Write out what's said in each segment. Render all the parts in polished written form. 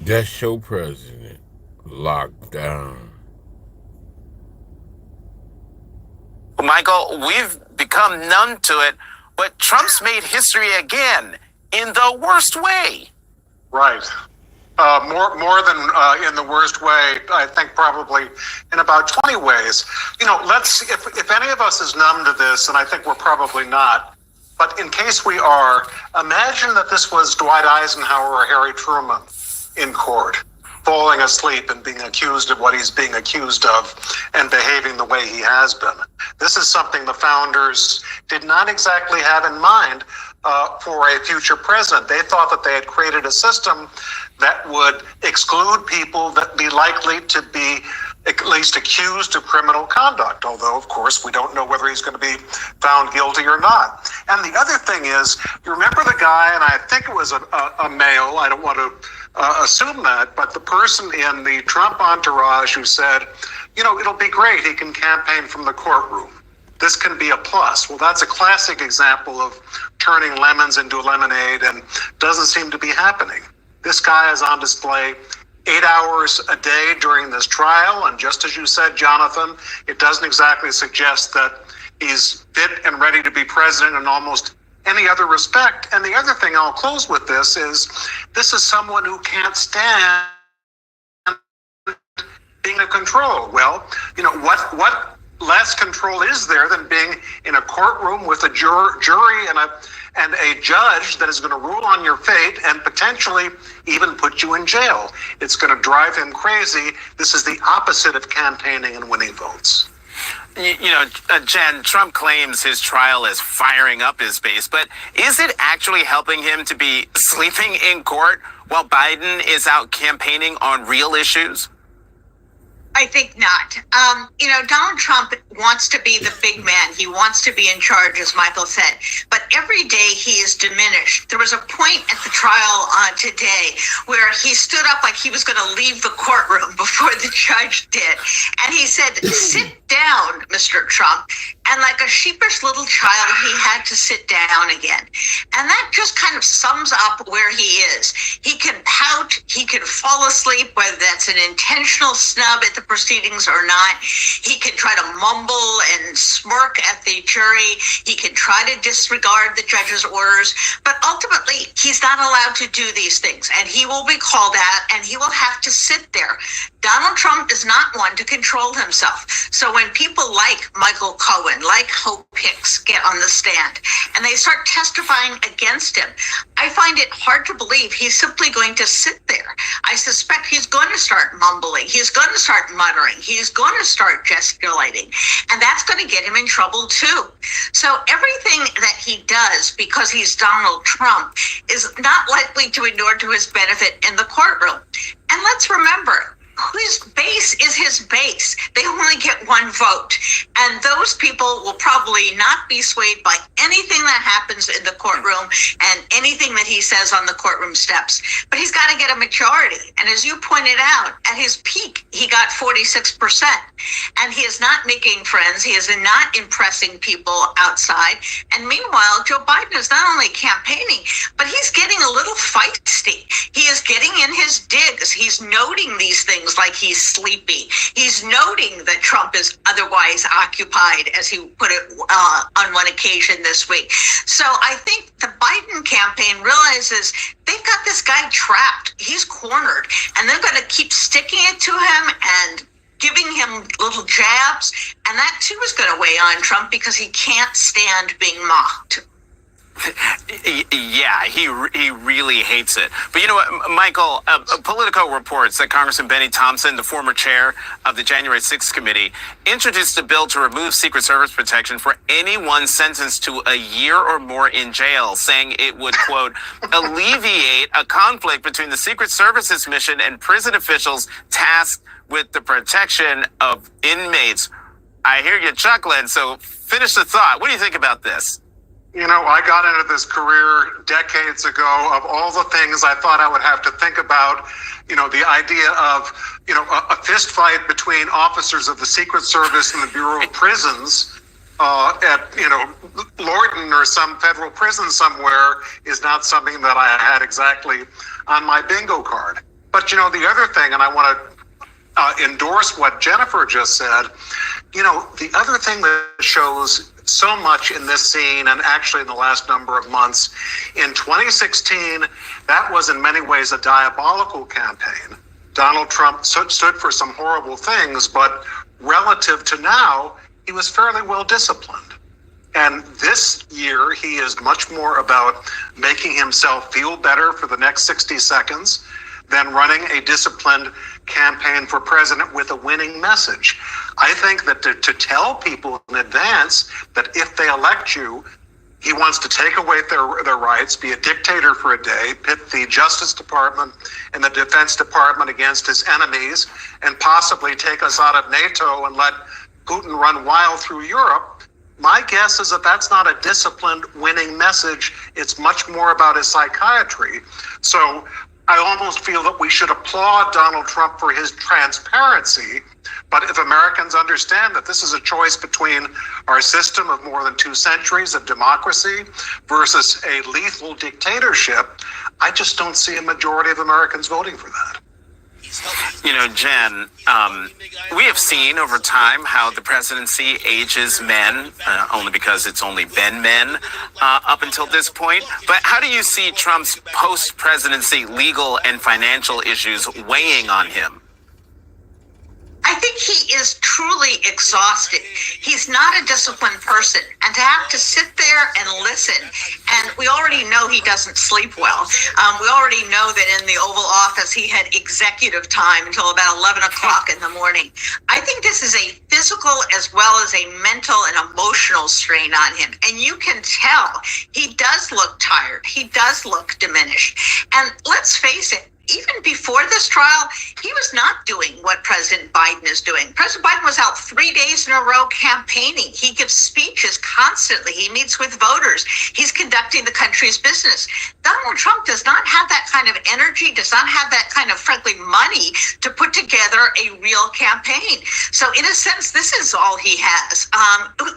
That's your president locked down. Michael, we've become numb to it, but Trump's made history again in the worst way. Right. More than in the worst way, I think probably in about 20 ways. If any of us is numb to this, and I think we're probably not, but in case we are, imagine that this was Dwight Eisenhower or Harry Truman in court, falling asleep and being accused of what he's being accused of and behaving the way he has been. This is something the founders did not exactly have in mind for a future president. They thought that they had created a system that would exclude people that be likely to be at least accused of criminal conduct, although, of course, we don't know whether he's going to be found guilty or not. And the other thing is, you remember the guy, and I think it was a male, I don't want to assume that, but the person in the Trump entourage who said, it'll be great, he can campaign from the courtroom. This can be a plus. Well, that's a classic example of turning lemons into lemonade and doesn't seem to be happening. This guy is on display 8 hours a day during this trial. And just as you said, Jonathan, it doesn't exactly suggest that he's fit and ready to be president in almost any other respect. And the other thing I'll close with this is someone who can't stand being in control. Well, what less control is there than being in a courtroom with a jury and a judge that is going to rule on your fate and potentially even put you in jail? It's going to drive him crazy. This is the opposite of campaigning and winning votes. Jen, Trump claims his trial is firing up his base, but is it actually helping him to be sleeping in court while Biden is out campaigning on real issues? I think not. Donald Trump wants to be the big man. He wants to be in charge, as Michael said. But every day he is diminished. There was a point at the trial today where he stood up like he was going to leave the courtroom before the judge did. And he said, "Sit down, Mr. Trump." And like a sheepish little child, he had to sit down again. And that just kind of sums up where he is. He can pout, he can fall asleep, whether that's an intentional snub at the proceedings or not. He can try to mumble and smirk at the jury. He can try to disregard the judge's orders. But ultimately, he's not allowed to do these things. And he will be called out and he will have to sit there. Donald Trump is not one to control himself. So when people like Michael Cohen, like Hope Hicks get on the stand and they start testifying against him, I find it hard to believe he's simply going to sit there. I suspect he's going to start mumbling. He's going to start muttering. He's going to start gesticulating. And that's going to get him in trouble too. So everything that he does, because he's Donald Trump, is not likely to inure to his benefit in the courtroom. And let's remember, his base is his base. They only get one vote. And those people will probably not be swayed by anything that happens in the courtroom and anything that he says on the courtroom steps. But he's got to get a majority. And as you pointed out, at his peak, he got 46%. And he is not making friends. He is not impressing people outside. And meanwhile, Joe Biden is not only campaigning, but he's getting a little feisty. He is getting in his digs. He's noting these things like he's sleepy. He's noting that Trump is otherwise occupied, as he put it on one occasion this week. So I think the Biden campaign realizes they've got this guy trapped. He's cornered, and they're going to keep sticking it to him and giving him little jabs. And that too is going to weigh on Trump because he can't stand being mocked. Yeah, he really hates it. But you know what, Michael, Politico reports that Congressman Benny Thompson, the former chair of the January 6th committee, introduced a bill to remove Secret Service protection for anyone sentenced to a year or more in jail, saying it would, quote, alleviate a conflict between the Secret Service's mission and prison officials tasked with the protection of inmates. I hear you chuckling, so finish the thought. What do you think about this? I got into this career decades ago. Of all the things I thought I would have to think about, the idea of, a fist fight between officers of the Secret Service and the Bureau of Prisons at, Lorton or some federal prison somewhere is not something that I had exactly on my bingo card. But, you know, the other thing, and I want to endorse what Jennifer just said, you know, the other thing that shows so much in this scene, and actually in the last number of months, in 2016, that was in many ways a diabolical campaign. Donald Trump stood for some horrible things, but relative to now, he was fairly well disciplined. And this year, he is much more about making himself feel better for the next 60 seconds than running a disciplined campaign for president with a winning message. I think that to tell people in advance that if they elect you, he wants to take away their rights, be a dictator for a day, pit the Justice Department and the Defense Department against his enemies, and possibly take us out of NATO and let Putin run wild through Europe. My guess is that that's not a disciplined winning message. It's much more about his psychiatry. So I almost feel that we should applaud Donald Trump for his transparency. But if Americans understand that this is a choice between our system of more than 2 centuries of democracy versus a lethal dictatorship, I just don't see a majority of Americans voting for that. You know, Jen, we have seen over time how the presidency ages men, only because it's only been men up until this point. But how do you see Trump's post-presidency legal and financial issues weighing on him? I think he is truly exhausted. He's not a disciplined person. And to have to sit there and listen, and we already know he doesn't sleep well. We already know that in the Oval Office, he had executive time until about 11 o'clock in the morning. I think this is a physical as well as a mental and emotional strain on him. And you can tell he does look tired. He does look diminished. And let's face it, even before this trial, he was not doing what President Biden is doing. President Biden was out 3 days in a row campaigning. He gives speeches constantly. He meets with voters. He's conducting the country's business. Donald Trump does not have that kind of energy, does not have that kind of, frankly, money to put together a real campaign. So in a sense, this is all he has.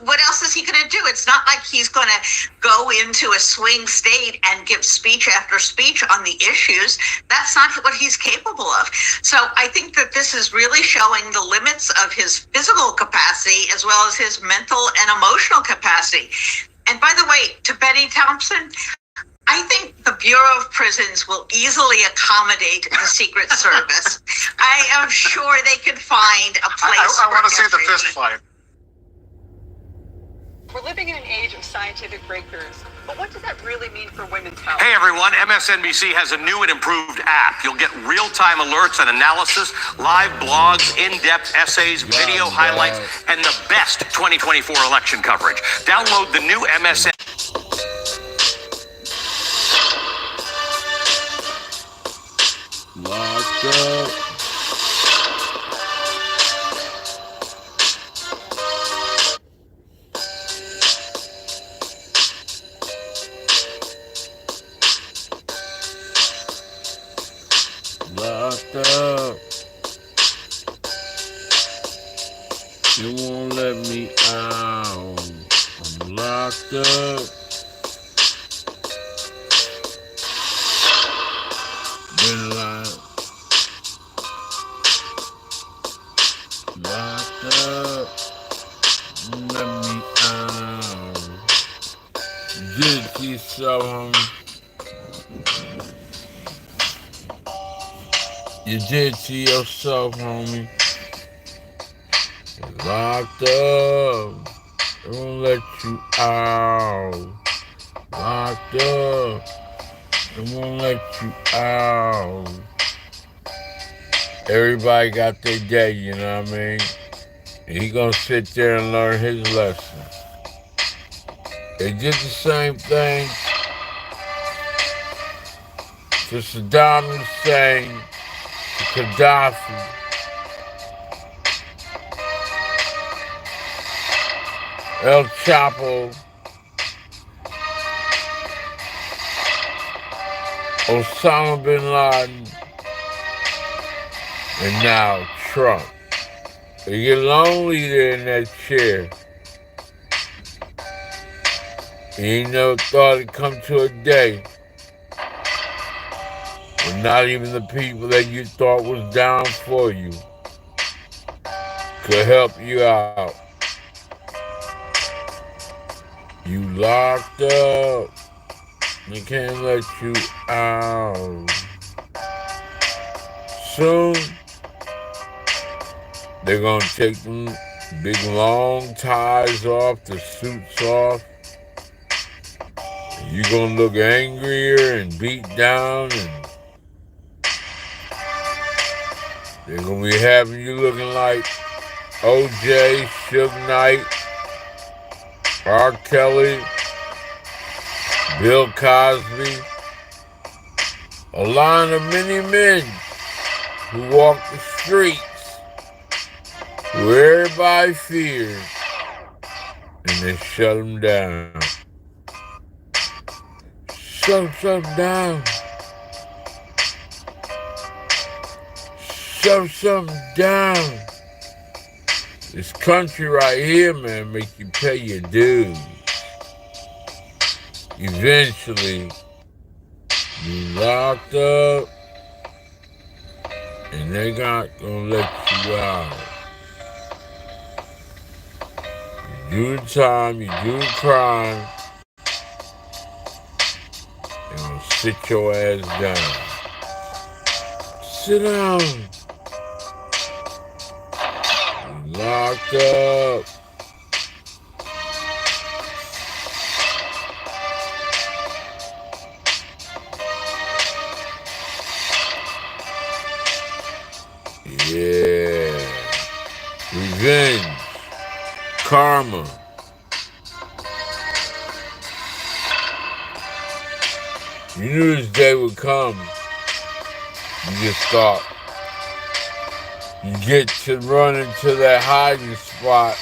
What else is he going to do? It's not like he's going to go into a swing state and give speech after speech on the issues. That's not what he's capable of. So I think that this is really showing the limits of his physical capacity as well as his mental and emotional capacity. And by the way, to Benny Thompson, I think the Bureau of Prisons will easily accommodate the Secret Service. I am sure they could find a place. I want to see the fist fight. We're living in an age of scientific breakthroughs, but what does that really mean for women's health? Hey everyone, MSNBC has a new and improved app. You'll get real-time alerts and analysis, live blogs, in-depth essays, video highlights, and the best 2024 election coverage. Download the new MSN. Locked up. Locked up. You won't let me out. I'm locked up. Been locked up. Let me out. Did you so, homie? You did to yourself, homie. You're locked up. They won't let you out. Locked up. They won't let you out. Everybody got their day, you know what I mean? And he gonna sit there and learn his lesson. They did the same thing to Saddam Hussein, to Gaddafi. El Chapo, Osama bin Laden, and now Trump. You get lonely there in that chair. You ain't never thought it'd come to a day But not even the people that you thought was down for you could help you out. You locked up. They can't let you out. Soon, they're gonna take them big long ties off, the suits off. You're gonna look angrier and beat down, and they're gonna be having you looking like OJ, Suge Knight, R. Kelly, Bill Cosby, a line of many men who walk the streets who everybody fears, and they shut them down. Shut them down. Shut something down. This country right here, man, make you pay your dues. Eventually, you locked up, and they not gonna let you out. You do the time, you do the crime, they're gonna sit your ass down. Sit down. You locked up. Yeah. Revenge. Karma. You knew this day would come. You just thought you get to run into that hiding spot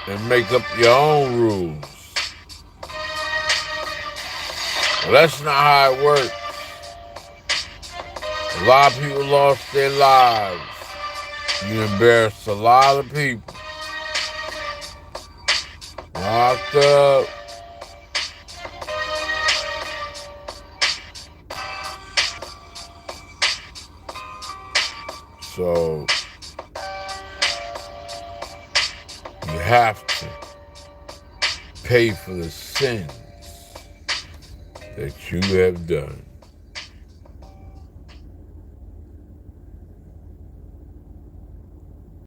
and make up your own rules. Well, that's not how it works. A lot of people lost their lives. You embarrassed a lot of people. Locked up. So you have to pay for the sins that you have done.